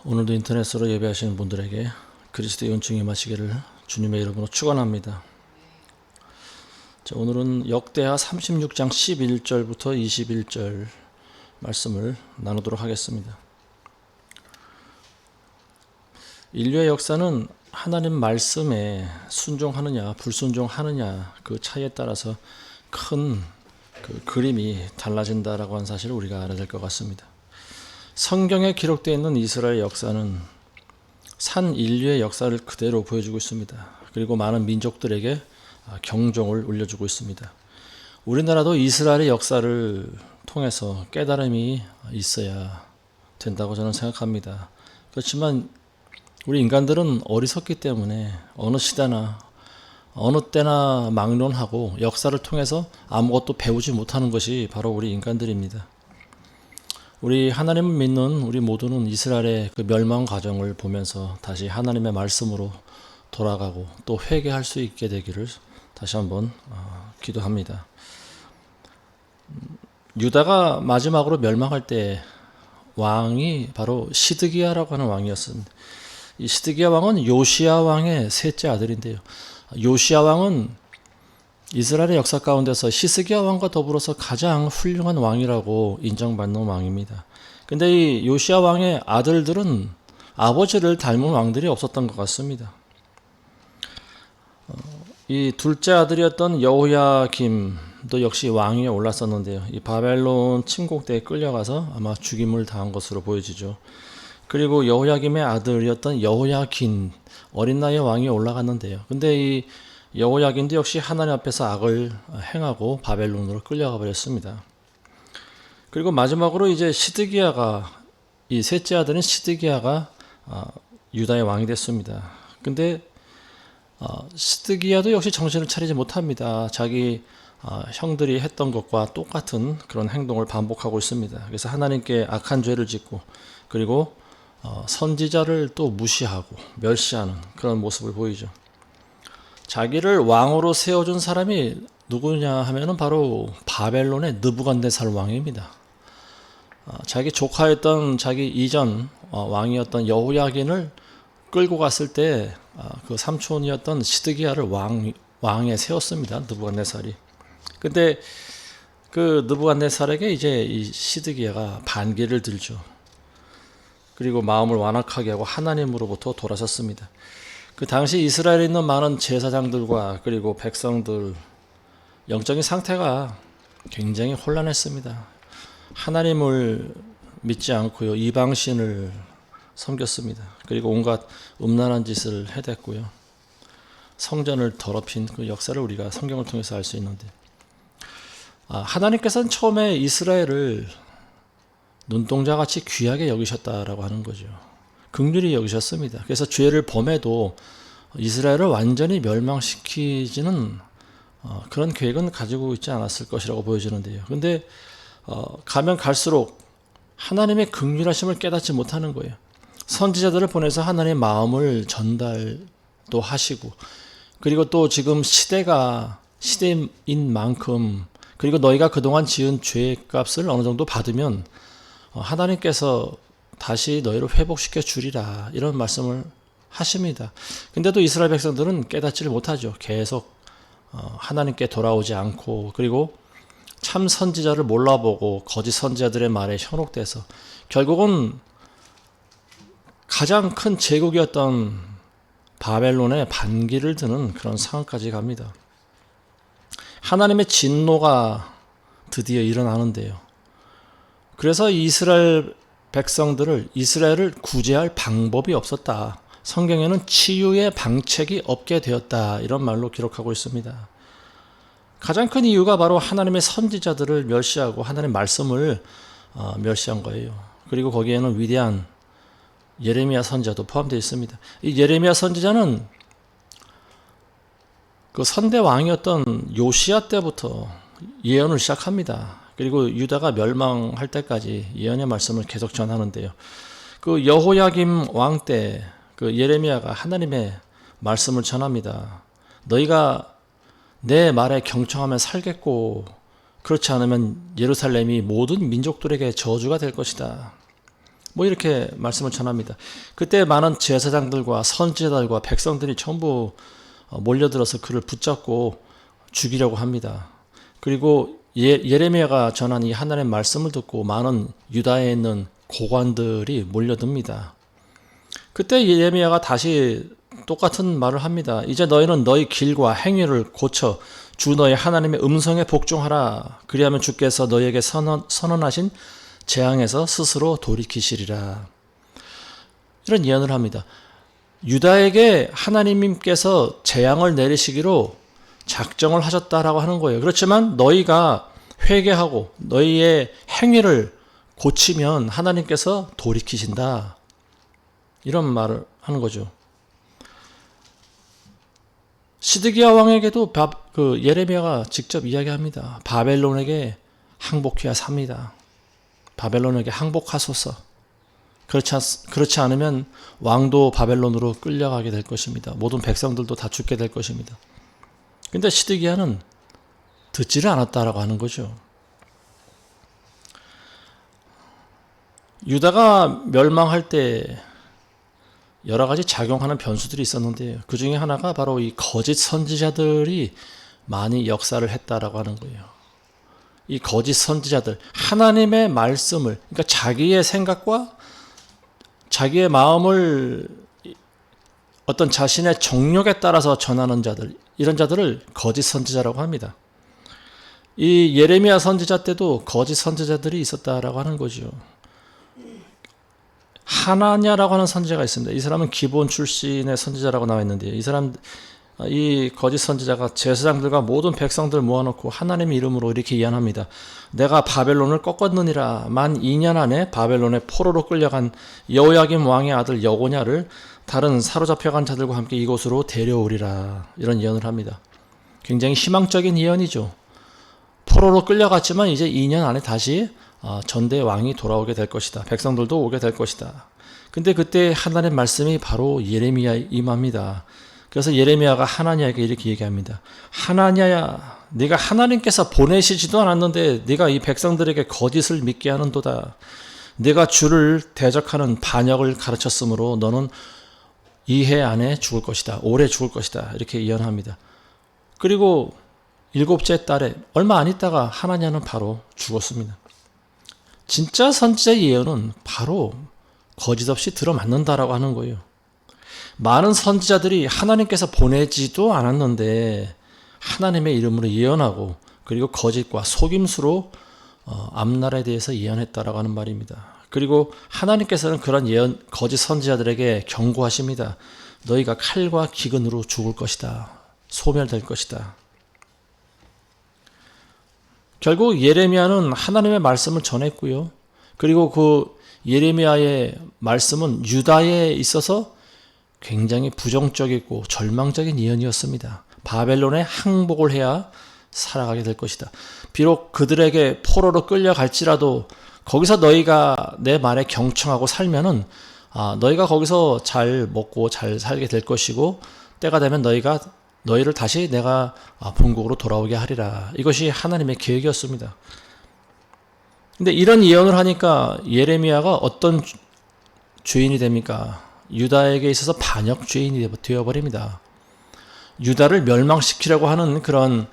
오늘도 인터넷으로 예배하시는 분들에게 그리스도의 은총이 임하시기를 주님의 이름으로 축원합니다. 자, 오늘은 역대하 36장 11절부터 21절 말씀을 나누도록 하겠습니다. 인류의 역사는 하나님 말씀에 순종하느냐 불순종하느냐 그 차이에 따라서 큰 그림이 달라진다라고 하는 사실을 우리가 알아야 될 것 같습니다. 성경에 기록되어 있는 이스라엘 역사는 산 인류의 역사를 그대로 보여주고 있습니다. 그리고 많은 민족들에게 경종을 울려주고 있습니다. 우리나라도 이스라엘의 역사를 통해서 깨달음이 있어야 된다고 저는 생각합니다. 그렇지만 우리 인간들은 어리석기 때문에 어느 시대나 어느 때나 막론하고 역사를 통해서 아무것도 배우지 못하는 것이 바로 우리 인간들입니다. 우리 하나님을 믿는 우리 모두는 이스라엘의 그 멸망 과정을 보면서 다시 하나님의 말씀으로 돌아가고 또 회개할 수 있게 되기를 다시 한번 기도합니다. 유다가 마지막으로 멸망할 때 왕이 바로 시드기야라고 하는 왕이었습니다. 이 시드기야 왕은 요시야 왕의 셋째 아들인데요. 요시야 왕은 이스라엘의 역사 가운데서 히스기야 왕과 더불어서 가장 훌륭한 왕이라고 인정받는 왕입니다. 근데 이 요시야 왕의 아들들은 아버지를 닮은 왕들이 없었던 것 같습니다. 이 둘째 아들이었던 여호야김도 역시 왕위에 올랐었는데요. 이 바벨론 침공대에 끌려가서 아마 죽임을 당한 것으로 보여지죠. 그리고 여호야김의 아들이었던 여호야긴 어린 나이에 왕위에 올라갔는데요. 근데 이 여호야긴도 역시 하나님 앞에서 악을 행하고 바벨론으로 끌려가 버렸습니다. 그리고 마지막으로 이제 시드기야가 이 셋째 아들인 시드기야가 유다의 왕이 됐습니다. 근데 시드기야도 역시 정신을 차리지 못합니다. 자기 형들이 했던 것과 똑같은 그런 행동을 반복하고 있습니다. 그래서 하나님께 악한 죄를 짓고 그리고 선지자를 또 무시하고 멸시하는 그런 모습을 보이죠. 자기를 왕으로 세워준 사람이 누구냐 하면은 바로 바벨론의 느부갓네살 왕입니다. 자기 조카였던 자기 이전 왕이었던 여호야긴을 끌고 갔을 때 그 삼촌이었던 시드기야를 왕에 세웠습니다. 느부갓네살이. 근데 그 느부갓네살에게 이제 이 시드기야가 반기를 들죠. 그리고 마음을 완악하게 하고 하나님으로부터 돌아섰습니다. 그 당시 이스라엘에 있는 많은 제사장들과 그리고 백성들 영적인 상태가 굉장히 혼란했습니다. 하나님을 믿지 않고요, 이방신을 섬겼습니다. 그리고 온갖 음란한 짓을 해댔고요, 성전을 더럽힌 그 역사를 우리가 성경을 통해서 알 수 있는데, 하나님께서는 처음에 이스라엘을 눈동자같이 귀하게 여기셨다라고 하는 거죠. 긍휼히 여기셨습니다. 그래서 죄를 범해도 이스라엘을 완전히 멸망시키지는 그런 계획은 가지고 있지 않았을 것이라고 보여지는데요. 그런데 가면 갈수록 하나님의 긍휼하심을 깨닫지 못하는 거예요. 선지자들을 보내서 하나님의 마음을 전달도 하시고, 그리고 또 지금 시대인 만큼, 그리고 너희가 그동안 지은 죄값을 어느 정도 받으면 하나님께서 다시 너희를 회복시켜 주리라, 이런 말씀을 하십니다. 근데도 이스라엘 백성들은 깨닫지를 못하죠. 계속 하나님께 돌아오지 않고, 그리고 참 선지자를 몰라보고 거짓 선지자들의 말에 현혹돼서 결국은 가장 큰 제국이었던 바벨론에 반기를 드는 그런 상황까지 갑니다. 하나님의 진노가 드디어 일어나는데요. 그래서 이스라엘을 구제할 방법이 없었다. 성경에는 치유의 방책이 없게 되었다, 이런 말로 기록하고 있습니다. 가장 큰 이유가 바로 하나님의 선지자들을 멸시하고 하나님의 말씀을 멸시한 거예요. 그리고 거기에는 위대한 예레미야 선지자도 포함되어 있습니다. 이 예레미야 선지자는 그 선대 왕이었던 요시야 때부터 예언을 시작합니다. 그리고 유다가 멸망할 때까지 예언의 말씀을 계속 전하는데요. 그 여호야김 왕 때 그 예레미야가 하나님의 말씀을 전합니다. 너희가 내 말에 경청하면 살겠고 그렇지 않으면 예루살렘이 모든 민족들에게 저주가 될 것이다. 뭐 이렇게 말씀을 전합니다. 그때 많은 제사장들과 선지자들과 백성들이 전부 몰려들어서 그를 붙잡고 죽이려고 합니다. 그리고 예레미야가 전한 이 하나님의 말씀을 듣고 많은 유다에 있는 고관들이 몰려듭니다. 그때 예레미야가 다시 똑같은 말을 합니다. 이제 너희는 너희 길과 행위를 고쳐 주 너희 하나님의 음성에 복종하라. 그리하면 주께서 너희에게 선언하신 재앙에서 스스로 돌이키시리라. 이런 예언을 합니다. 유다에게 하나님께서 재앙을 내리시기로 작정을 하셨다라고 하는 거예요. 그렇지만 너희가 회개하고 너희의 행위를 고치면 하나님께서 돌이키신다. 이런 말을 하는 거죠. 시드기야 왕에게도 예레미야가 직접 이야기합니다. 바벨론에게 항복해야 삽니다. 바벨론에게 항복하소서. 그렇지 않으면 왕도 바벨론으로 끌려가게 될 것입니다. 모든 백성들도 다 죽게 될 것입니다. 근데 시드기야는 듣지를 않았다라고 하는 거죠. 유다가 멸망할 때 여러 가지 작용하는 변수들이 있었는데요. 그 중에 하나가 바로 이 거짓 선지자들이 많이 역사를 했다라고 하는 거예요. 이 거짓 선지자들, 하나님의 말씀을, 그러니까 자기의 생각과 자기의 마음을 어떤 자신의 정욕에 따라서 전하는 자들, 이런 자들을 거짓 선지자라고 합니다. 이 예레미야 선지자 때도 거짓 선지자들이 있었다라고 하는 거죠. 하나냐라고 하는 선지자가 있습니다. 이 사람은 기본 출신의 선지자라고 나와 있는데요. 이 거짓 선지자가 제사장들과 모든 백성들 모아놓고 하나님의 이름으로 이렇게 예언합니다. 내가 바벨론을 꺾었느니라. 만 2년 안에 바벨론의 포로로 끌려간 여호야김 왕의 아들 여고냐를 다른 사로잡혀간 자들과 함께 이곳으로 데려오리라. 이런 예언을 합니다. 굉장히 희망적인 예언이죠. 포로로 끌려갔지만 이제 2년 안에 다시 전대 왕이 돌아오게 될 것이다. 백성들도 오게 될 것이다. 근데 그때 하나님의 말씀이 바로 예레미야에 임합니다. 그래서 예레미야가 하나냐에게 이렇게 얘기합니다. 하나냐야, 네가 하나님께서 보내시지도 않았는데 네가 이 백성들에게 거짓을 믿게 하는도다. 네가 주를 대적하는 반역을 가르쳤으므로 너는 이 해 안에 죽을 것이다. 올해 죽을 것이다. 이렇게 예언합니다. 그리고 7째 달에 얼마 안 있다가 하나냐는 바로 죽었습니다. 진짜 선지자의 예언은 바로 거짓 없이 들어맞는다라고 하는 거예요. 많은 선지자들이 하나님께서 보내지도 않았는데 하나님의 이름으로 예언하고 그리고 거짓과 속임수로 앞날에 대해서 예언했다라고 하는 말입니다. 그리고 하나님께서는 그런 거짓 선지자들에게 경고하십니다. 너희가 칼과 기근으로 죽을 것이다. 소멸될 것이다. 결국 예레미야는 하나님의 말씀을 전했고요. 그리고 그 예레미야의 말씀은 유다에 있어서 굉장히 부정적이고 절망적인 예언이었습니다. 바벨론에 항복을 해야 살아가게 될 것이다. 비록 그들에게 포로로 끌려갈지라도 거기서 너희가 내 말에 경청하고 살면은 너희가 거기서 잘 먹고 잘 살게 될 것이고 때가 되면 너희를 다시 내가 본국으로 돌아오게 하리라. 이것이 하나님의 계획이었습니다. 근데 이런 예언을 하니까 예레미야가 어떤 죄인이 됩니까? 유다에게 있어서 반역 죄인이 되어버립니다. 유다를 멸망시키려고 하는 그런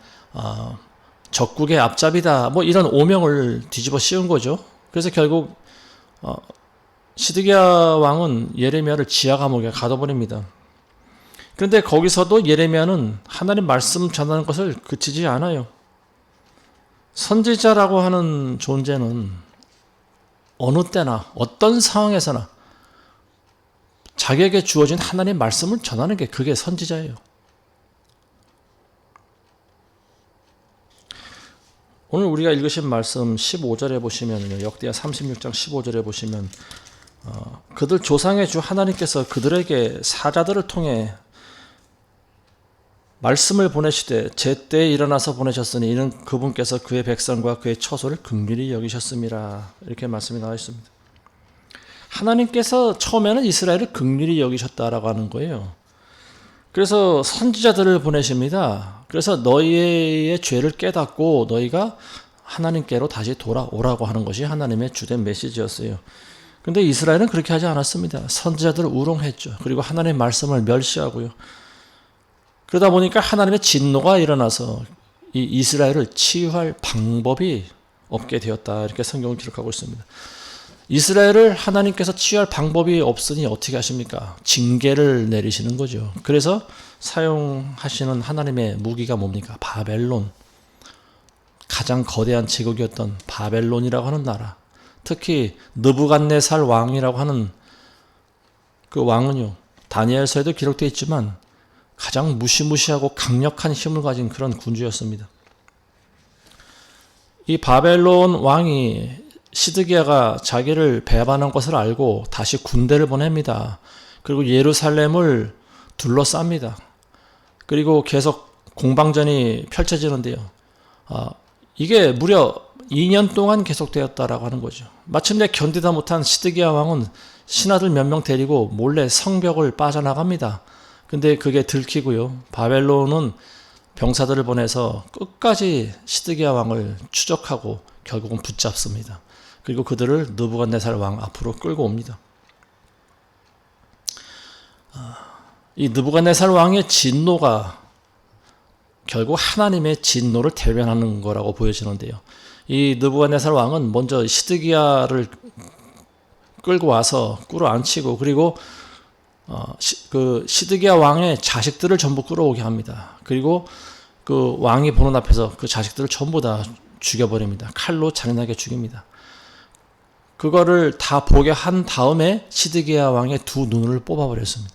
적국의 앞잡이다. 뭐 이런 오명을 뒤집어 씌운 거죠. 그래서 결국 시드기야 왕은 예레미야를 지하 감옥에 가둬버립니다. 그런데 거기서도 예레미야는 하나님 말씀 전하는 것을 그치지 않아요. 선지자라고 하는 존재는 어느 때나 어떤 상황에서나 자기에게 주어진 하나님의 말씀을 전하는 게 그게 선지자예요. 오늘 우리가 읽으신 말씀 15절에 보시면 역대하 36장 15절에 보시면 그들 조상의 주 하나님께서 그들에게 사자들을 통해 말씀을 보내시되 제때에 일어나서 보내셨으니 이는 그분께서 그의 백성과 그의 처소를 긍휼히 여기셨음이라. 이렇게 말씀이 나와 있습니다. 하나님께서 처음에는 이스라엘을 긍휼히 여기셨다라고 하는 거예요. 그래서 선지자들을 보내십니다. 그래서 너희의 죄를 깨닫고 너희가 하나님께로 다시 돌아오라고 하는 것이 하나님의 주된 메시지였어요. 근데 이스라엘은 그렇게 하지 않았습니다. 선지자들을 우롱했죠. 그리고 하나님의 말씀을 멸시하고요. 그러다 보니까 하나님의 진노가 일어나서 이 이스라엘을 치유할 방법이 없게 되었다. 이렇게 성경을 기록하고 있습니다. 이스라엘을 하나님께서 치유할 방법이 없으니 어떻게 하십니까? 징계를 내리시는 거죠. 그래서 사용하시는 하나님의 무기가 뭡니까? 바벨론. 가장 거대한 제국이었던 바벨론이라고 하는 나라. 특히 느부갓네살 왕이라고 하는 그 왕은요, 다니엘서에도 기록되어 있지만 가장 무시무시하고 강력한 힘을 가진 그런 군주였습니다. 이 바벨론 왕이 시드기야가 자기를 배반한 것을 알고 다시 군대를 보냅니다. 그리고 예루살렘을 둘러쌉니다. 그리고 계속 공방전이 펼쳐지는데요. 이게 무려 2년 동안 계속되었다라고 하는 거죠. 마침내 견디다 못한 시드기야 왕은 신하들 몇 명 데리고 몰래 성벽을 빠져나갑니다. 근데 그게 들키고요. 바벨론은 병사들을 보내서 끝까지 시드기야 왕을 추적하고 결국은 붙잡습니다. 그리고 그들을 느부갓네살 왕 앞으로 끌고 옵니다. 이 느부갓네살 왕의 진노가 결국 하나님의 진노를 대변하는 거라고 보여지는데요. 이 느부갓네살 왕은 먼저 시드기야를 끌고 와서 끌어안치고 그리고 그 시드기야 왕의 자식들을 전부 끌어오게 합니다. 그리고 그 왕이 보는 앞에서 그 자식들을 전부 다 죽여버립니다. 칼로 잔인하게 죽입니다. 그거를 다 보게 한 다음에 시드기야 왕의 두 눈을 뽑아버렸습니다.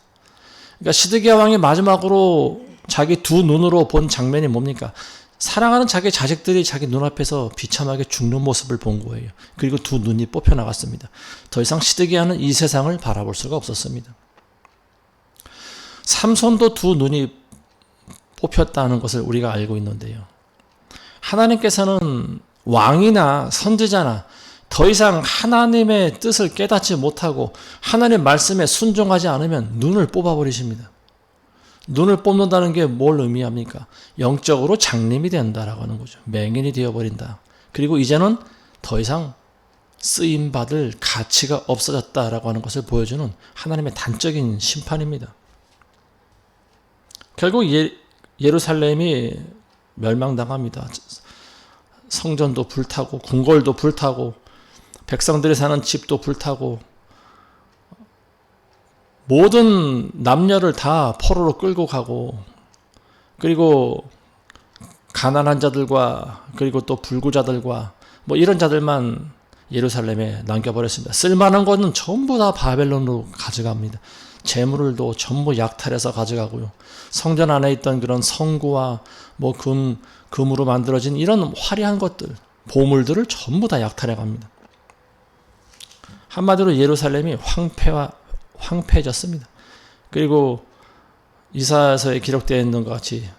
그러니까 시드기야 왕이 마지막으로 자기 두 눈으로 본 장면이 뭡니까? 사랑하는 자기 자식들이 자기 눈앞에서 비참하게 죽는 모습을 본 거예요. 그리고 두 눈이 뽑혀나갔습니다. 더 이상 시드기야는 이 세상을 바라볼 수가 없었습니다. 삼손도 두 눈이 뽑혔다는 것을 우리가 알고 있는데요. 하나님께서는 왕이나 선지자나 더 이상 하나님의 뜻을 깨닫지 못하고 하나님의 말씀에 순종하지 않으면 눈을 뽑아버리십니다. 눈을 뽑는다는 게 뭘 의미합니까? 영적으로 장님이 된다라고 하는 거죠. 맹인이 되어버린다. 그리고 이제는 더 이상 쓰임받을 가치가 없어졌다라고 하는 것을 보여주는 하나님의 단적인 심판입니다. 결국 예루살렘이 멸망당합니다. 성전도 불타고 궁궐도 불타고 백성들이 사는 집도 불타고 모든 남녀를 다 포로로 끌고 가고 그리고 가난한 자들과 그리고 또 불구자들과 뭐 이런 자들만 예루살렘에 남겨버렸습니다. 쓸만한 것은 전부 다 바벨론으로 가져갑니다. 재물을도 전부 약탈해서 가져가고요. 성전 안에 있던 그런 성구와 뭐 금으로 만들어진 이런 화려한 것들, 보물들을 전부 다 약탈해 갑니다. 한마디로 예루살렘이 황폐해졌습니다. 그리고 이사야서에 기록되어 있는 것 같이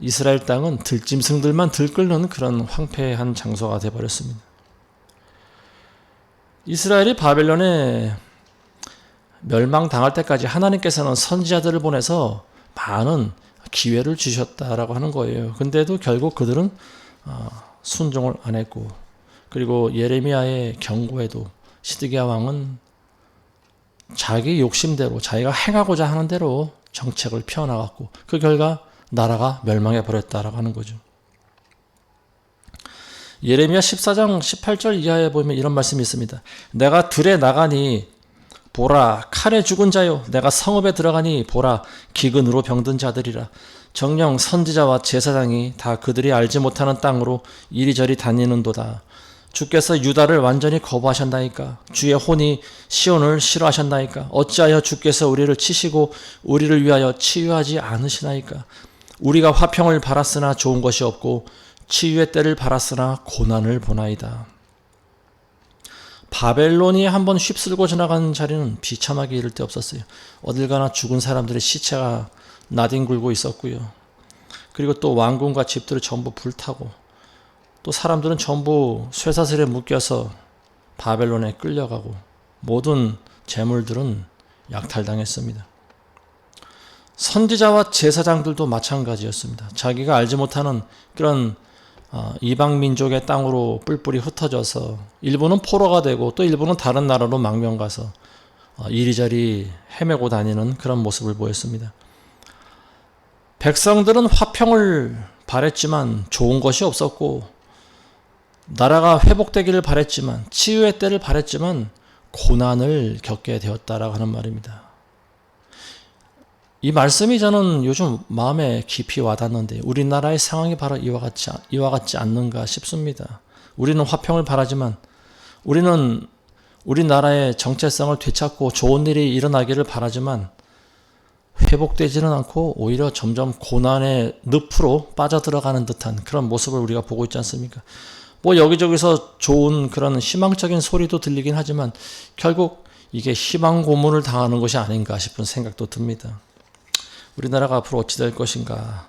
이스라엘 땅은 들짐승들만 들끓는 그런 황폐한 장소가 되어버렸습니다. 이스라엘이 바벨론에 멸망당할 때까지 하나님께서는 선지자들을 보내서 많은 기회를 주셨다라고 하는 거예요. 근데도 결국 그들은 순종을 안 했고 그리고 예레미야의 경고에도 시드기야 왕은 자기 욕심대로 자기가 행하고자 하는 대로 정책을 펴나갔고 그 결과 나라가 멸망해 버렸다라고 하는 거죠. 예레미야 14장 18절 이하에 보면 이런 말씀이 있습니다. 내가 들에 나가니 보라 칼에 죽은 자요 내가 성읍에 들어가니 보라 기근으로 병든 자들이라 정녕 선지자와 제사장이 다 그들이 알지 못하는 땅으로 이리저리 다니는도다. 주께서 유다를 완전히 거부하셨나이까? 주의 혼이 시온을 싫어하셨나이까? 어찌하여 주께서 우리를 치시고 우리를 위하여 치유하지 않으시나이까? 우리가 화평을 바랐으나 좋은 것이 없고 치유의 때를 바랐으나 고난을 보나이다. 바벨론이 한번 휩쓸고 지나간 자리는 비참하게 이를 데 없었어요. 어딜 가나 죽은 사람들의 시체가 나뒹굴고 있었고요. 그리고 또 왕궁과 집들을 전부 불타고 또 사람들은 전부 쇠사슬에 묶여서 바벨론에 끌려가고 모든 재물들은 약탈당했습니다. 선지자와 제사장들도 마찬가지였습니다. 자기가 알지 못하는 그런 이방 민족의 땅으로 뿔뿔이 흩어져서 일부는 포로가 되고 또 일부는 다른 나라로 망명 가서 이리저리 헤매고 다니는 그런 모습을 보였습니다. 백성들은 화평을 바랬지만 좋은 것이 없었고, 나라가 회복되기를 바랬지만, 치유의 때를 바랬지만 고난을 겪게 되었다라고 하는 말입니다. 이 말씀이 저는 요즘 마음에 깊이 와닿는데, 우리나라의 상황이 바로 이와 같지 않는가 싶습니다. 우리는 화평을 바라지만, 우리는 우리나라의 정체성을 되찾고 좋은 일이 일어나기를 바라지만 회복되지는 않고 오히려 점점 고난의 늪으로 빠져들어가는 듯한 그런 모습을 우리가 보고 있지 않습니까? 뭐 여기저기서 좋은 그런 희망적인 소리도 들리긴 하지만 결국 이게 희망 고문을 당하는 것이 아닌가 싶은 생각도 듭니다. 우리나라가 앞으로 어찌 될 것인가,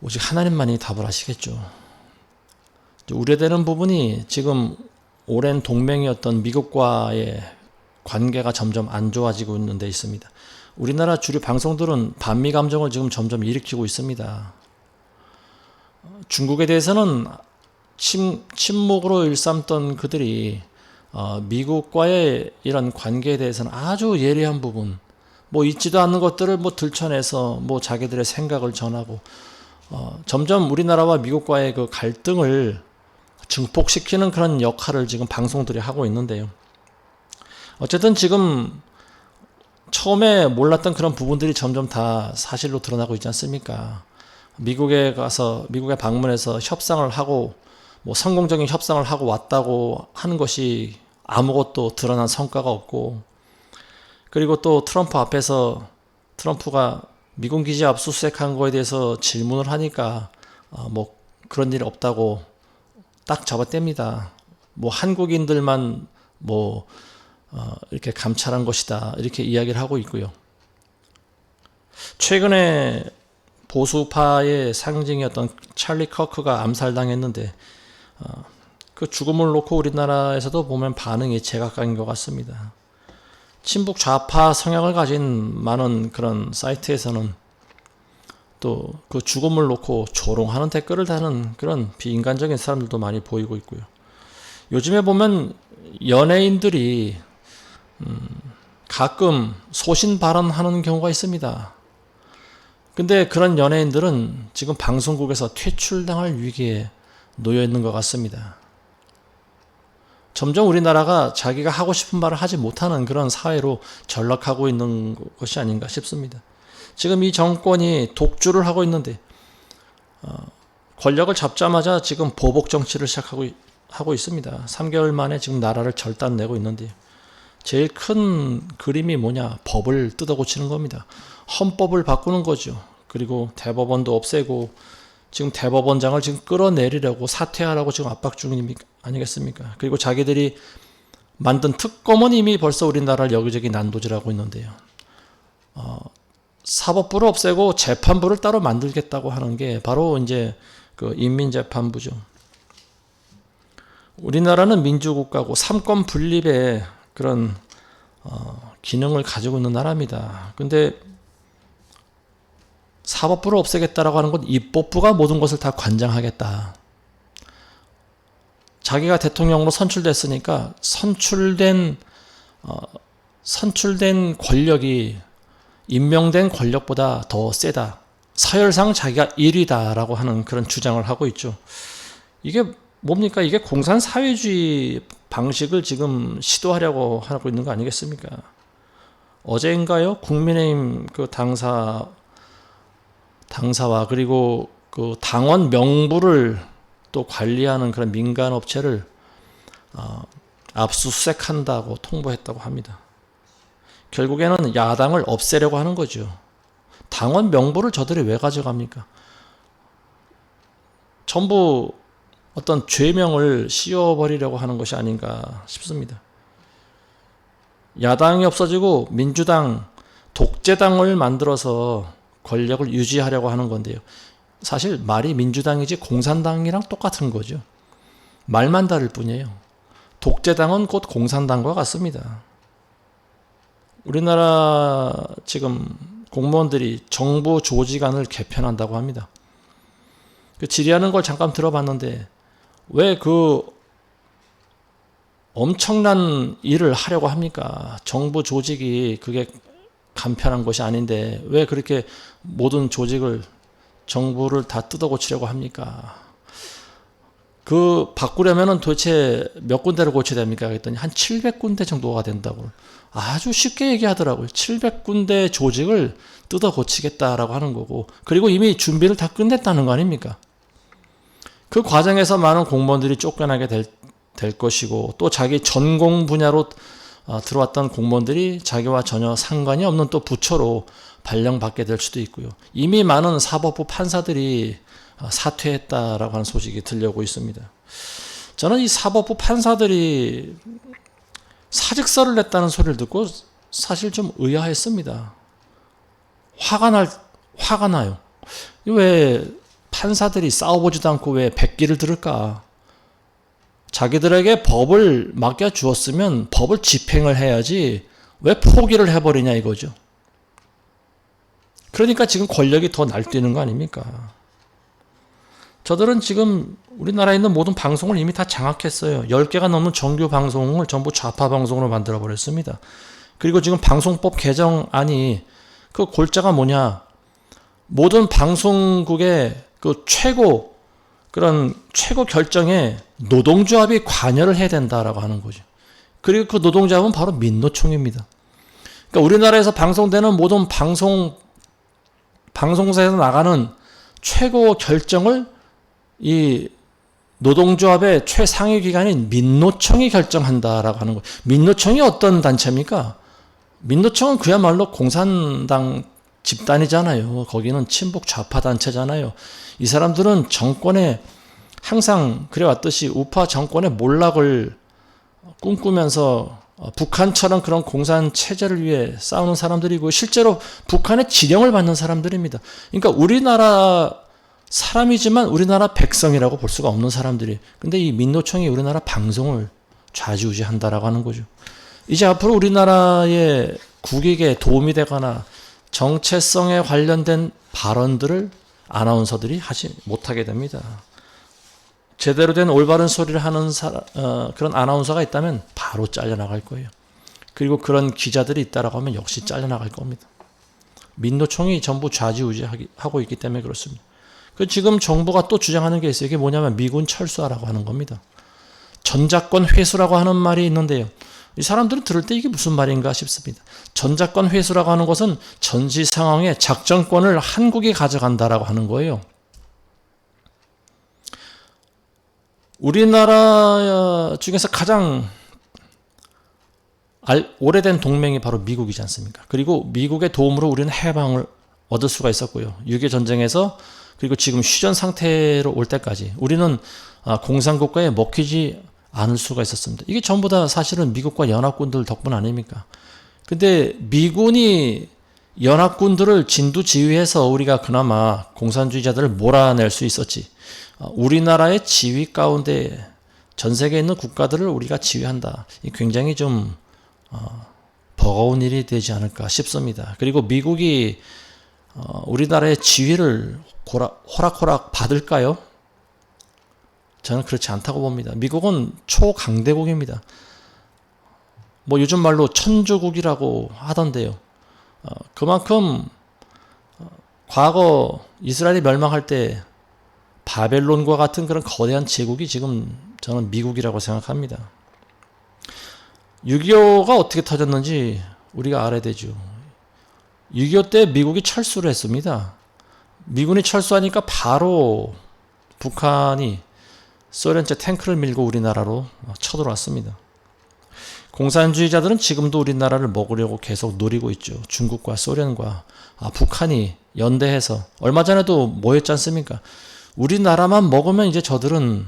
오직 하나님만이 답을 하시겠죠. 우려되는 부분이 지금 오랜 동맹이었던 미국과의 관계가 점점 안 좋아지고 있는 데 있습니다. 우리나라 주류 방송들은 반미 감정을 지금 점점 일으키고 있습니다. 중국에 대해서는 침묵으로 일삼던 그들이 미국과의 이런 관계에 대해서는 아주 예리한 부분, 뭐 있지도 않는 것들을 뭐 들춰내서 뭐 자기들의 생각을 전하고 점점 우리나라와 미국과의 그 갈등을 증폭시키는 그런 역할을 지금 방송들이 하고 있는데요. 어쨌든 지금 처음에 몰랐던 그런 부분들이 점점 다 사실로 드러나고 있지 않습니까? 미국에 방문해서 협상을 하고 뭐 성공적인 협상을 하고 왔다고 하는 것이 아무것도 드러난 성과가 없고, 그리고 또 트럼프 앞에서 트럼프가 미군 기지 압수수색한 거에 대해서 질문을 하니까 뭐 그런 일 없다고 딱 잡아뗍니다. 뭐 한국인들만 뭐 이렇게 감찰한 것이다, 이렇게 이야기를 하고 있고요. 최근에 보수파의 상징이었던 찰리 커크가 암살당했는데 그 죽음을 놓고 우리나라에서도 보면 반응이 제각각인 것 같습니다. 친북 좌파 성향을 가진 많은 그런 사이트에서는 또 그 죽음을 놓고 조롱하는 댓글을 다는 그런 비인간적인 사람들도 많이 보이고 있고요. 요즘에 보면 연예인들이 가끔 소신 발언하는 경우가 있습니다. 근데 그런 연예인들은 지금 방송국에서 퇴출당할 위기에 놓여 있는 것 같습니다. 점점 우리나라가 자기가 하고 싶은 말을 하지 못하는 그런 사회로 전락하고 있는 것이 아닌가 싶습니다. 지금 이 정권이 독주를 하고 있는데 권력을 잡자마자 지금 보복 정치를 하고 있습니다. 3개월 만에 지금 나라를 절단내고 있는데요. 제일 큰 그림이 뭐냐? 법을 뜯어 고치는 겁니다. 헌법을 바꾸는 거죠. 그리고 대법원도 없애고 지금 대법원장을 지금 끌어내리려고 사퇴하라고 지금 압박 중인 아니겠습니까? 그리고 자기들이 만든 특검은 이미 벌써 우리나라를 여기저기 난도질하고 있는데요. 사법부를 없애고 재판부를 따로 만들겠다고 하는 게 바로 이제 그 인민재판부죠. 우리나라는 민주국가고 삼권 분립의 그런 기능을 가지고 있는 나라입니다. 근데 사법부를 없애겠다라고 하는 건 입법부가 모든 것을 다 관장하겠다. 자기가 대통령으로 선출됐으니까 선출된 권력이 임명된 권력보다 더 세다. 서열상 자기가 1위다라고 하는 그런 주장을 하고 있죠. 이게 뭡니까? 이게 공산사회주의 방식을 지금 시도하려고 하고 있는 거 아니겠습니까? 어제인가요? 국민의힘 그 당사와 그리고 그 당원 명부를 또 관리하는 그런 민간 업체를 압수수색한다고 통보했다고 합니다. 결국에는 야당을 없애려고 하는 거죠. 당원 명부를 저들이 왜 가져갑니까? 전부 어떤 죄명을 씌워버리려고 하는 것이 아닌가 싶습니다. 야당이 없어지고 민주당, 독재당을 만들어서 권력을 유지하려고 하는 건데요. 사실 말이 민주당이지 공산당이랑 똑같은 거죠. 말만 다를 뿐이에요. 독재당은 곧 공산당과 같습니다. 우리나라 지금 공무원들이 정부 조직안을 개편한다고 합니다. 그 질의하는 걸 잠깐 들어봤는데 왜 그 엄청난 일을 하려고 합니까? 정부 조직이 그게 간편한 것이 아닌데 왜 그렇게 모든 조직을 정부를 다 뜯어고치려고 합니까? 그 바꾸려면은 도대체 몇 군데를 고쳐야 됩니까? 그랬더니 한 700군데 정도가 된다고 아주 쉽게 얘기하더라고요. 700군데 조직을 뜯어 고치겠다라고 하는 거고, 그리고 이미 준비를 다 끝냈다는 거 아닙니까? 그 과정에서 많은 공무원들이 쫓겨나게 될 것이고, 또 자기 전공 분야로 들어왔던 공무원들이 자기와 전혀 상관이 없는 또 부처로 발령받게 될 수도 있고요. 이미 많은 사법부 판사들이 사퇴했다라고 하는 소식이 들려오고 있습니다. 저는 이 사법부 판사들이 사직서를 냈다는 소리를 듣고 사실 좀 의아했습니다. 화가 나요. 왜 판사들이 싸워보지도 않고 왜 백기를 들을까? 자기들에게 법을 맡겨주었으면 법을 집행을 해야지 왜 포기를 해버리냐 이거죠. 그러니까 지금 권력이 더 날뛰는 거 아닙니까? 저들은 지금 우리나라에 있는 모든 방송을 이미 다 장악했어요. 10개가 넘는 정규 방송을 전부 좌파 방송으로 만들어버렸습니다. 그리고 지금 방송법 개정안이 그 골자가 뭐냐? 모든 방송국의 그 최고 결정에 노동조합이 관여를 해야 된다라고 하는 거죠. 그리고 그 노동조합은 바로 민노총입니다. 그러니까 우리나라에서 방송되는 모든 방송사에서 나가는 최고 결정을 이 노동조합의 최상위 기관인 민노총이 결정한다라고 하는 거예요. 민노총이 어떤 단체입니까? 민노총은 그야말로 공산당 집단이잖아요. 거기는 친북 좌파 단체잖아요. 이 사람들은 정권에 항상 그래왔듯이 우파 정권의 몰락을 꿈꾸면서 북한처럼 그런 공산 체제를 위해 싸우는 사람들이고 실제로 북한의 지령을 받는 사람들입니다. 그러니까 우리나라 사람이지만 우리나라 백성이라고 볼 수가 없는 사람들이. 근데 이 민노총이 우리나라 방송을 좌지우지한다라고 하는 거죠. 이제 앞으로 우리나라의 국익에 도움이 되거나 정체성에 관련된 발언들을 아나운서들이 하지 못하게 됩니다. 제대로 된 올바른 소리를 하는 그런 아나운서가 있다면 바로 잘려나갈 거예요. 그리고 그런 기자들이 있다라고 하면 역시 잘려나갈 겁니다. 민노총이 전부 좌지우지하고 있기 때문에 그렇습니다. 지금 정부가 또 주장하는 게 있어요. 이게 뭐냐면 미군 철수하라고 하는 겁니다. 전작권 회수라고 하는 말이 있는데요. 이 사람들은 들을 때 이게 무슨 말인가 싶습니다. 전작권 회수라고 하는 것은 전시 상황에 작전권을 한국이 가져간다라고 하는 거예요. 우리나라 중에서 가장 오래된 동맹이 바로 미국이지 않습니까? 그리고 미국의 도움으로 우리는 해방을 얻을 수가 있었고요. 6.25 전쟁에서 그리고 지금 휴전 상태로 올 때까지 우리는 공산국가에 먹히지 않을 수가 있었습니다. 이게 전부 다 사실은 미국과 연합군들 덕분 아닙니까? 근데 미군이 연합군들을 진두지휘해서 우리가 그나마 공산주의자들을 몰아낼 수 있었지. 우리나라의 지휘 가운데 전 세계에 있는 국가들을 우리가 지휘한다. 이 굉장히 좀 버거운 일이 되지 않을까 싶습니다. 그리고 미국이 우리나라의 지위를 호락호락 받을까요? 저는 그렇지 않다고 봅니다. 미국은 초강대국입니다. 뭐 요즘 말로 천주국이라고 하던데요. 그만큼 과거 이스라엘이 멸망할 때 바벨론과 같은 그런 거대한 제국이 지금 저는 미국이라고 생각합니다. 6.25가 어떻게 터졌는지 우리가 알아야 되죠. 6.25 때 미국이 철수를 했습니다. 미군이 철수하니까 바로 북한이 소련제 탱크를 밀고 우리나라로 쳐들어왔습니다. 공산주의자들은 지금도 우리나라를 먹으려고 계속 노리고 있죠. 중국과 소련과 북한이 연대해서 얼마 전에도 뭐였지 않습니까? 우리나라만 먹으면 이제 저들은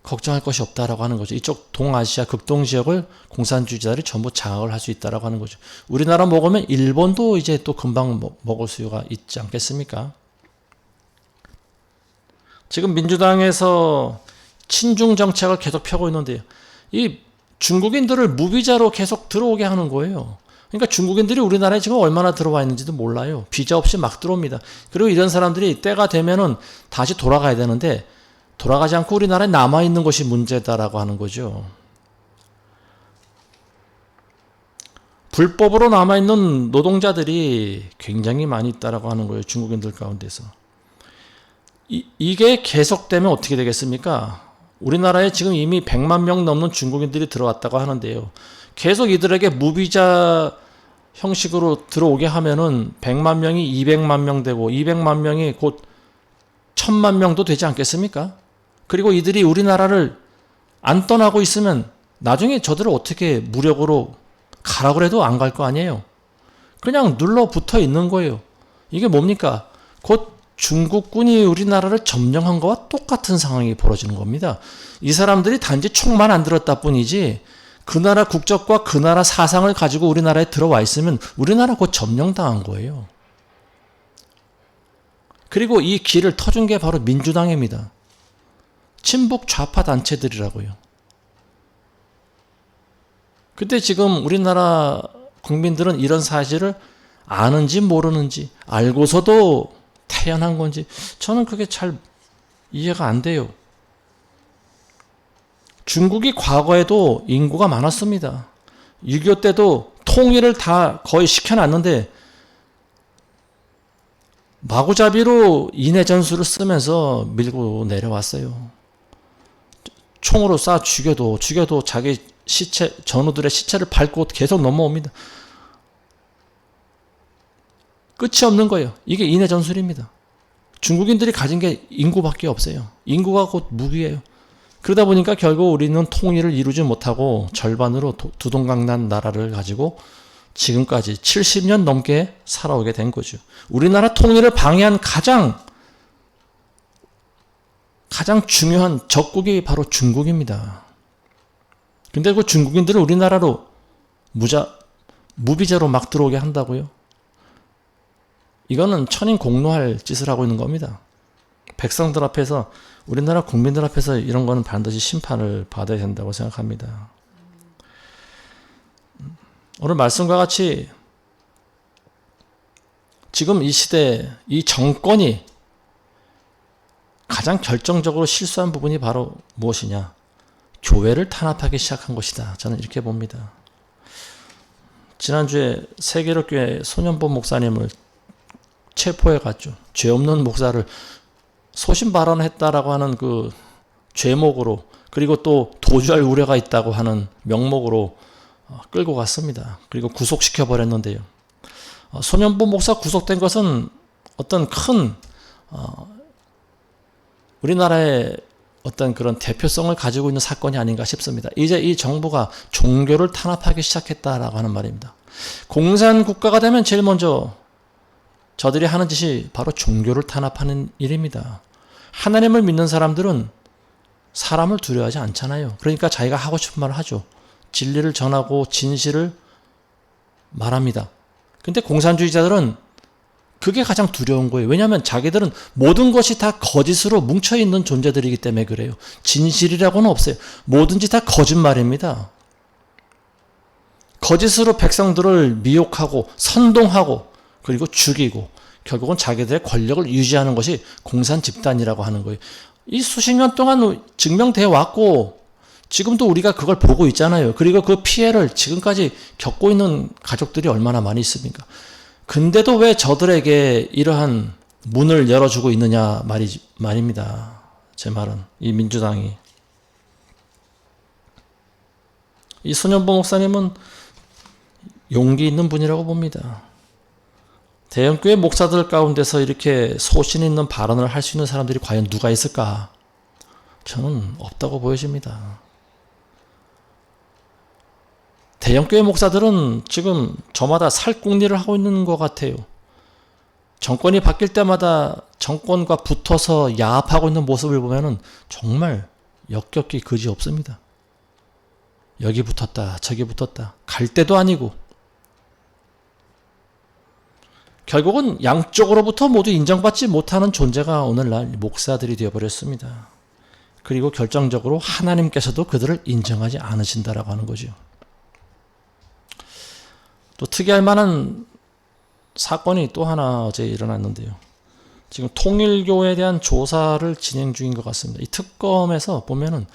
걱정할 것이 없다라고 하는 거죠. 이쪽 동아시아 극동 지역을 공산주의자들이 전부 장악을 할 수 있다라고 하는 거죠. 우리나라 먹으면 일본도 이제 또 금방 먹을 수가 있지 않겠습니까? 지금 민주당에서 친중 정책을 계속 펴고 있는데요. 이 중국인들을 무비자로 계속 들어오게 하는 거예요. 그러니까 중국인들이 우리나라에 지금 얼마나 들어와 있는지도 몰라요. 비자 없이 막 들어옵니다. 그리고 이런 사람들이 때가 되면은 다시 돌아가야 되는데 돌아가지 않고 우리나라에 남아있는 것이 문제다라고 하는 거죠. 불법으로 남아있는 노동자들이 굉장히 많이 있다라고 하는 거예요. 중국인들 가운데서. 이게 계속되면 어떻게 되겠습니까? 우리나라에 지금 이미 100만 명 넘는 중국인들이 들어왔다고 하는데요. 계속 이들에게 무비자 형식으로 들어오게 하면은 100만 명이 200만 명 되고 200만 명이 곧 1000만 명도 되지 않겠습니까? 그리고 이들이 우리나라를 안 떠나고 있으면 나중에 저들을 어떻게 무력으로 가라고 해도 안 갈 거 아니에요. 그냥 눌러 붙어 있는 거예요. 이게 뭡니까? 곧 중국군이 우리나라를 점령한 거와 똑같은 상황이 벌어지는 겁니다. 이 사람들이 단지 총만 안 들었다 뿐이지 그 나라 국적과 그 나라 사상을 가지고 우리나라에 들어와 있으면 우리나라 곧 점령당한 거예요. 그리고 이 길을 터준 게 바로 민주당입니다. 친북 좌파 단체들이라고요. 근데 지금 우리나라 국민들은 이런 사실을 아는지 모르는지 알고서도 태연한 건지 저는 그게 잘 이해가 안 돼요. 중국이 과거에도 인구가 많았습니다. 6.25 때도 통일을 다 거의 시켜놨는데 마구잡이로 인해 전술을 쓰면서 밀고 내려왔어요. 총으로 쏴 죽여도 자기 시체, 전우들의 시체를 밟고 계속 넘어옵니다. 끝이 없는 거예요. 이게 인해 전술입니다. 중국인들이 가진 게 인구밖에 없어요. 인구가 곧 무기예요. 그러다 보니까 결국 우리는 통일을 이루지 못하고 절반으로 두동강난 나라를 가지고 지금까지 70년 넘게 살아오게 된 거죠. 우리나라 통일을 방해한 가장 중요한 적국이 바로 중국입니다. 근데 그 중국인들을 우리나라로 무비자로 막 들어오게 한다고요? 이거는 천인공노할 짓을 하고 있는 겁니다. 백성들 앞에서 우리나라 국민들 앞에서 이런 거는 반드시 심판을 받아야 된다고 생각합니다. 오늘 말씀과 같이 지금 이 시대 이 정권이 가장 결정적으로 실수한 부분이 바로 무엇이냐? 교회를 탄압하기 시작한 것이다. 저는 이렇게 봅니다. 지난주에 세계로교회 손현보 목사님을 체포해 갔죠. 죄 없는 목사를 소신 발언했다라고 하는 그 죄목으로 그리고 또 도주할 우려가 있다고 하는 명목으로 끌고 갔습니다. 그리고 구속시켜 버렸는데요. 손현보 목사 구속된 것은 어떤 큰 우리나라의 어떤 그런 대표성을 가지고 있는 사건이 아닌가 싶습니다. 이제 이 정부가 종교를 탄압하기 시작했다라고 하는 말입니다. 공산국가가 되면 제일 먼저 저들이 하는 짓이 바로 종교를 탄압하는 일입니다. 하나님을 믿는 사람들은 사람을 두려워하지 않잖아요. 그러니까 자기가 하고 싶은 말을 하죠. 진리를 전하고 진실을 말합니다. 근데 공산주의자들은 그게 가장 두려운 거예요. 왜냐하면 자기들은 모든 것이 다 거짓으로 뭉쳐있는 존재들이기 때문에 그래요. 진실이라고는 없어요. 뭐든지 다 거짓말입니다. 거짓으로 백성들을 미혹하고 선동하고 그리고 죽이고 결국은 자기들의 권력을 유지하는 것이 공산 집단이라고 하는 거예요. 이 수십 년 동안 증명되어 왔고 지금도 우리가 그걸 보고 있잖아요. 그리고 그 피해를 지금까지 겪고 있는 가족들이 얼마나 많이 있습니까? 근데도 왜 저들에게 이러한 문을 열어주고 있느냐 말입니다. 제 말은 이 민주당이. 이 손현보 목사님은 용기 있는 분이라고 봅니다. 대형교회 목사들 가운데서 이렇게 소신 있는 발언을 할 수 있는 사람들이 과연 누가 있을까? 저는 없다고 보여집니다. 대형교회 목사들은 지금 저마다 살궁리를 하고 있는 것 같아요. 정권이 바뀔 때마다 정권과 붙어서 야합하고 있는 모습을 보면은 정말 역겹기 그지없습니다. 여기 붙었다, 저기 붙었다. 갈 때도 아니고. 결국은 양쪽으로부터 모두 인정받지 못하는 존재가 오늘날 목사들이 되어버렸습니다. 그리고 결정적으로 하나님께서도 그들을 인정하지 않으신다라고 하는 거죠. 또 특이할 만한 사건이 또 하나 어제 일어났는데요. 지금 통일교에 대한 조사를 진행 중인 것 같습니다. 이 특검에서 보면은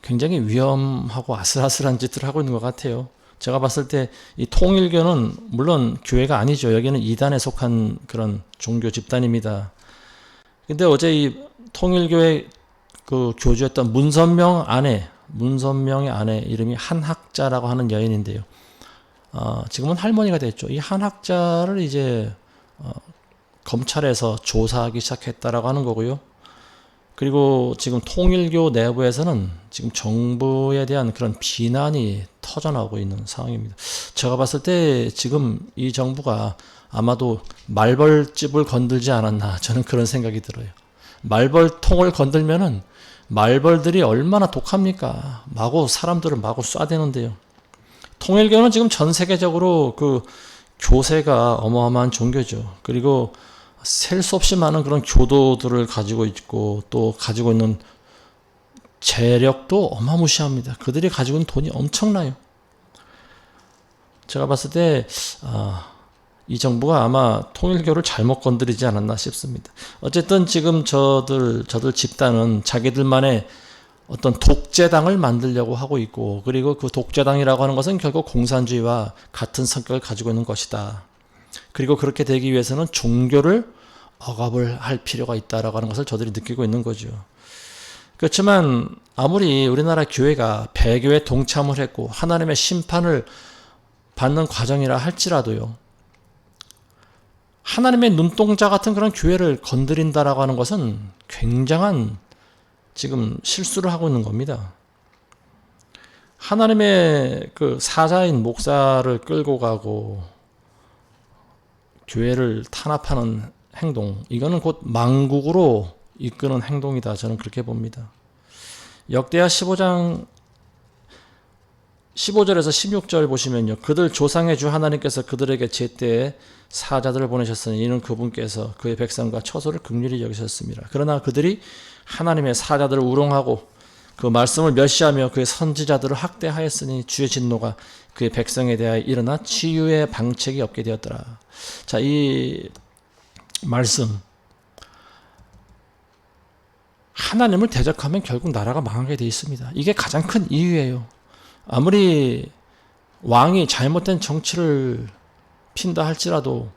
굉장히 위험하고 아슬아슬한 짓을 하고 있는 것 같아요. 제가 봤을 때 이 통일교는 물론 교회가 아니죠. 여기는 이단에 속한 그런 종교 집단입니다. 근데 어제 이 통일교의 그 교주였던 문선명의 아내 이름이 한학자라고 하는 여인인데요. 지금은 할머니가 됐죠. 이 한학자를 이제 검찰에서 조사하기 시작했다라고 하는 거고요. 그리고 지금 통일교 내부에서는 지금 정부에 대한 그런 비난이 터져나오고 있는 상황입니다. 제가 봤을 때 지금 이 정부가 아마도 말벌집을 건들지 않았나 저는 그런 생각이 들어요. 말벌통을 건들면은 말벌들이 얼마나 독합니까? 마구 사람들을 마구 쏴대는데요. 통일교는 지금 전 세계적으로 그 교세가 어마어마한 종교죠. 그리고 셀 수 없이 많은 그런 교도들을 가지고 있고 또 가지고 있는 재력도 어마무시합니다. 그들이 가지고 있는 돈이 엄청나요. 제가 봤을 때 이 정부가 아마 통일교를 잘못 건드리지 않았나 싶습니다. 어쨌든 지금 저들 집단은 자기들만의 어떤 독재당을 만들려고 하고 있고, 그리고 그 독재당이라고 하는 것은 결국 공산주의와 같은 성격을 가지고 있는 것이다. 그리고 그렇게 되기 위해서는 종교를 억압을 할 필요가 있다라고 하는 것을 저들이 느끼고 있는 거죠. 그렇지만 아무리 우리나라 교회가 배교에 동참을 했고 하나님의 심판을 받는 과정이라 할지라도요, 하나님의 눈동자 같은 그런 교회를 건드린다라고 하는 것은 굉장한 지금 실수를 하고 있는 겁니다. 하나님의 그 사자인 목사를 끌고 가고 교회를 탄압하는 행동, 이거는 곧 망국으로 이끄는 행동이다. 저는 그렇게 봅니다. 역대하 15장 15절에서 16절 보시면요. 그들 조상의 주 하나님께서 그들에게 제때에 사자들을 보내셨으니 이는 그분께서 그의 백성과 처소를 긍휼히 여기셨습니다. 그러나 그들이 하나님의 사자들을 우롱하고 그 말씀을 멸시하며 그의 선지자들을 학대하였으니 주의 진노가 그의 백성에 대하여 일어나 치유의 방책이 없게 되었더라. 자, 이 말씀, 하나님을 대적하면 결국 나라가 망하게 되어 있습니다. 이게 가장 큰 이유예요. 아무리 왕이 잘못된 정치를 핀다 할지라도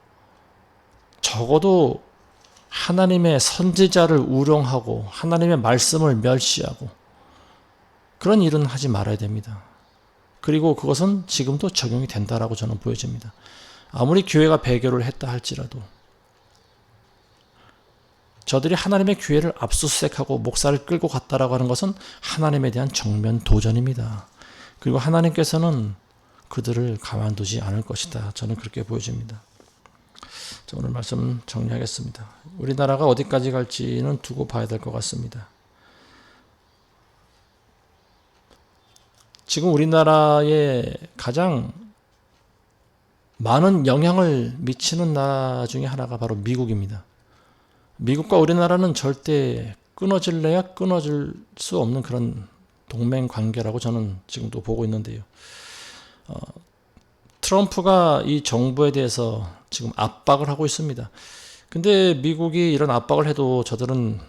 적어도 하나님의 선지자를 우롱하고 하나님의 말씀을 멸시하고 그런 일은 하지 말아야 됩니다. 그리고 그것은 지금도 적용이 된다라고 저는 보여집니다. 아무리 교회가 배교를 했다 할지라도 저들이 하나님의 교회를 압수수색하고 목사를 끌고 갔다라고 하는 것은 하나님에 대한 정면 도전입니다. 그리고 하나님께서는 그들을 가만두지 않을 것이다. 저는 그렇게 보여집니다. 자, 오늘 말씀 정리하겠습니다. 우리나라가 어디까지 갈지는 두고 봐야 될 것 같습니다. 지금 우리나라에 가장 많은 영향을 미치는 나라 중에 하나가 바로 미국입니다. 미국과 우리나라는 절대 끊어질래야 끊어질 수 없는 그런 동맹 관계라고 저는 지금도 보고 있는데요. 트럼프가 이 정부에 대해서 지금 압박을 하고 있습니다. 근데 미국이 이런 압박을 해도 저들은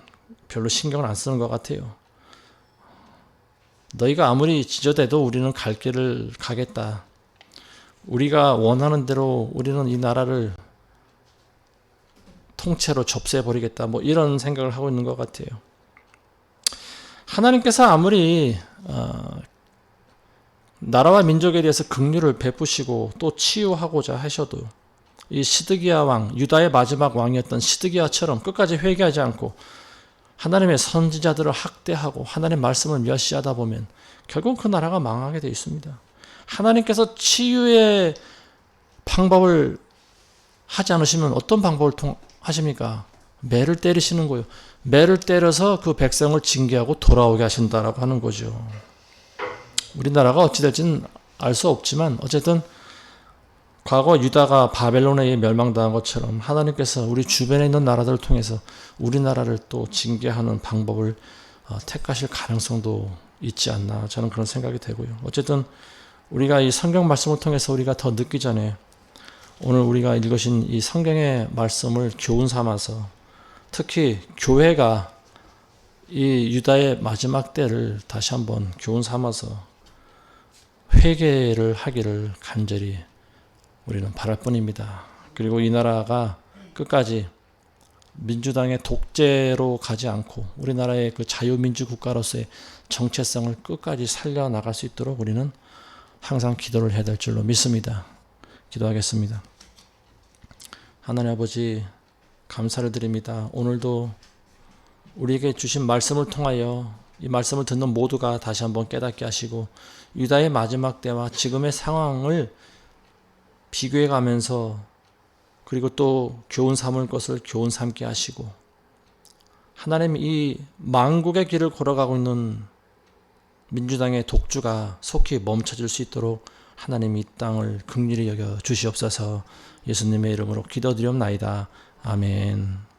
별로 신경을 안 쓰는 것 같아요. 너희가 아무리 지저대도 우리는 갈 길을 가겠다. 우리가 원하는 대로 우리는 이 나라를 통째로 접수해버리겠다. 뭐 이런 생각을 하고 있는 것 같아요. 하나님께서 아무리 나라와 민족에 대해서 긍휼을 베푸시고 또 치유하고자 하셔도 이 시드기야 왕, 유다의 마지막 왕이었던 시드기야처럼 끝까지 회개하지 않고 하나님의 선지자들을 학대하고 하나님의 말씀을 멸시하다 보면 결국 그 나라가 망하게 되어 있습니다. 하나님께서 치유의 방법을 하지 않으시면 어떤 방법을 하십니까? 매를 때리시는 거예요. 매를 때려서 그 백성을 징계하고 돌아오게 하신다라고 하는 거죠. 우리나라가 어찌 될지는 알 수 없지만 어쨌든 과거 유다가 바벨론에 의해 멸망당한 것처럼 하나님께서 우리 주변에 있는 나라들을 통해서 우리나라를 또 징계하는 방법을 택하실 가능성도 있지 않나 저는 그런 생각이 되고요. 어쨌든 우리가 이 성경 말씀을 통해서 우리가 더 늦기 전에 오늘 우리가 읽으신 이 성경의 말씀을 교훈 삼아서 특히 교회가 이 유다의 마지막 때를 다시 한번 교훈 삼아서 회개를 하기를 간절히 우리는 바랄 뿐입니다. 그리고 이 나라가 끝까지 민주당의 독재로 가지 않고 우리나라의 그 자유민주 국가로서의 정체성을 끝까지 살려나갈 수 있도록 우리는 항상 기도를 해야 될 줄로 믿습니다. 기도하겠습니다. 하나님 아버지, 감사를 드립니다. 오늘도 우리에게 주신 말씀을 통하여 이 말씀을 듣는 모두가 다시 한번 깨닫게 하시고 유다의 마지막 때와 지금의 상황을 비교해 가면서 그리고 또 교훈 삼을 것을 교훈 삼게 하시고 하나님 이 망국의 길을 걸어가고 있는 민주당의 독주가 속히 멈춰질 수 있도록 하나님 이 땅을 긍휼히 여겨 주시옵소서. 예수님의 이름으로 기도드리옵나이다. 아멘.